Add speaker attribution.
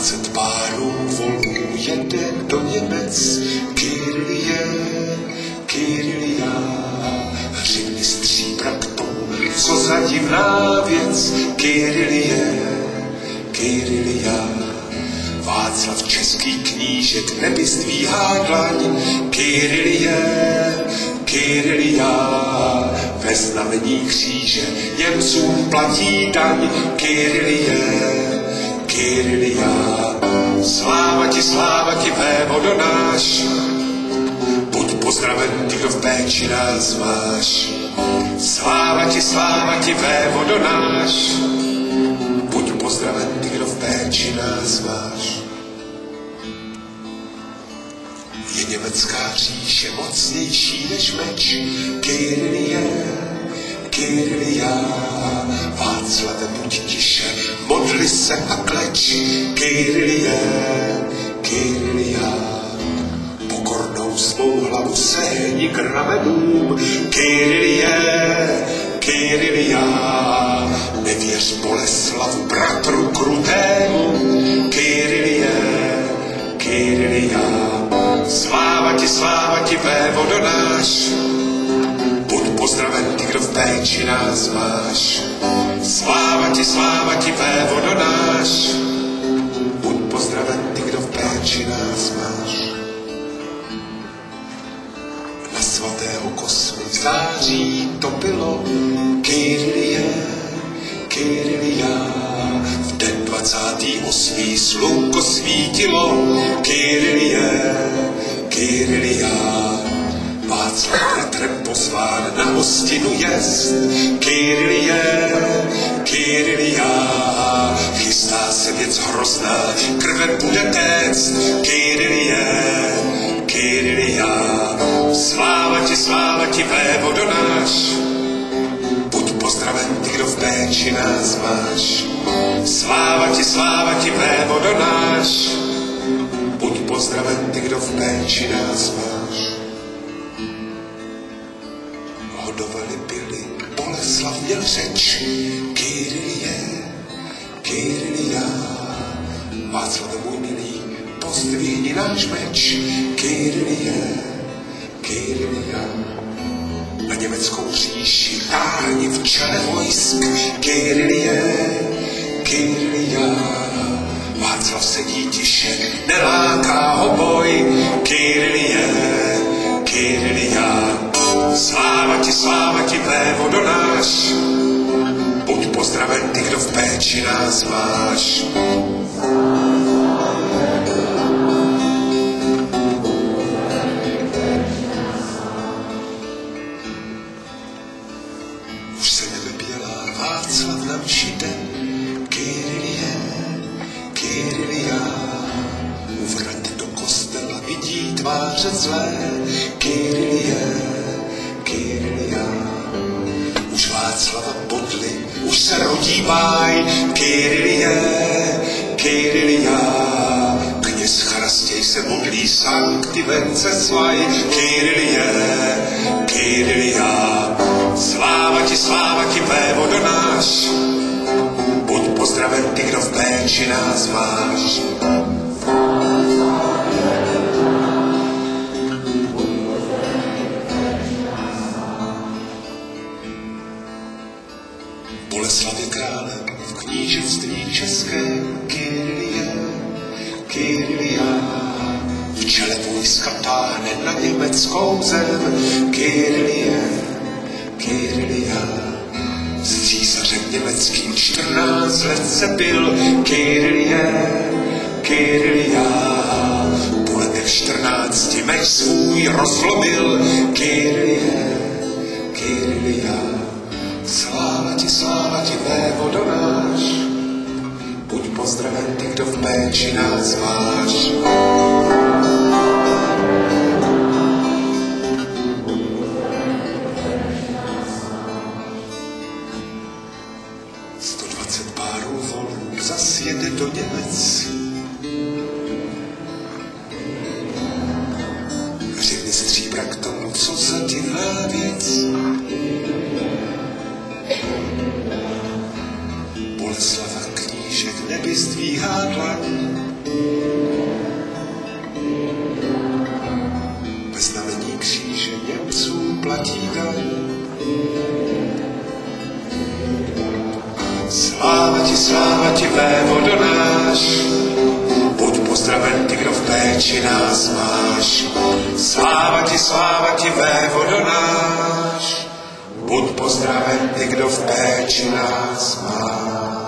Speaker 1: 120 párů volů jede do Němec. Kyrie, Kyria, hřivny stříbra k tomu, co za divná věc. Kyrie, Kyria, Václav český knížek neby zdvíhá dlaň. Kyrie, Kyria, ve znamení kříže Němcům platí daň. Kyrie, Kyria, sláva ti, vévodo náš, buď pozdraven ty, kdo v péči nás máš. Sláva ti, vévodo náš, buď pozdraven ty, kdo v péči nás máš. Je německá říše mocnější než meč. Kyrie, Kyria, Václave, buď tiše, modli se a kleč. Kyrie, Kyria, pokornou svou hlavu sehni k ramenům. Kyrie, Kyria, nevěř Boleslavu, bratru krutému. Kyrie, Kyria, sláva ti, vévodo náš, buď pozdraven ty, kdo v péči nás máš. Sláva ti, vévodo náš, buď pozdraven ty, kdo v péči nás máš. Na svatého Kosmu v září to bylo. Kyrie, Kyria, v den 28. slunko svítilo. Kyrie, Kyria, Václav bratrem pozván na hostinu jest. Kyrie, Kyria, chystá se věc hrozná, krve bude téct. Kyrie, Kyria, sláva ti, vévodo náš, buď pozdraven ty, kdo v péči nás máš. Sláva ti, vévodo náš, buď pozdraven ty, kdo v péči nás máš. Hodovali byli, Boleslav měl řeč. Kyrie, Kyria, Václave můj milý, pozdvihni náš meč. Kyrie, Kyria, na německou říši táhni v čele vojsk. Kyrie, Kyria, Václav sedí tiše, neláká ho boj. Kyrie, Kyria, sláva ti, vévodo náš, buď pozdraven ty, kdo v péči nás máš. Už se nebe bělá, Václav na mši den. Kyrie, Kyria, u vrat do kostela vidí tváře zlé. Kyrie, Kyria, už Václava bodli, už se rodí báj. Kyrie, Kyria, kněz Charastěj se modlí sancti Vencesvaj. Kyrie, Kyria, sláva ti, vévodo náš, buď pozdraven ty, kdo v péči nás máš. Boleslav je králem v knížectví české. Kyrie, Kyria, v čele vojska táhne na německou zem. Kyrie, Kyria, s císařem německým 14 let se byl. Kyrie, Kyria, po letech 14 meč svůj rozlomil. Kyrie, Kyria, sláva ti, vévodo náš, buď pozdraven ty, kdo v péči nás máš. Zas jede do Němec. Hřivny stříbra k tomu, co za divná věc. Boleslava knížek neby zdvíhá dlaň. ztratíte. Sláva ti, vévodo náš, buď pozdraven ty, kdo v péči nás máš. Sláva ti, vévodo náš, buď pozdraven ty, kdo v péči nás máš.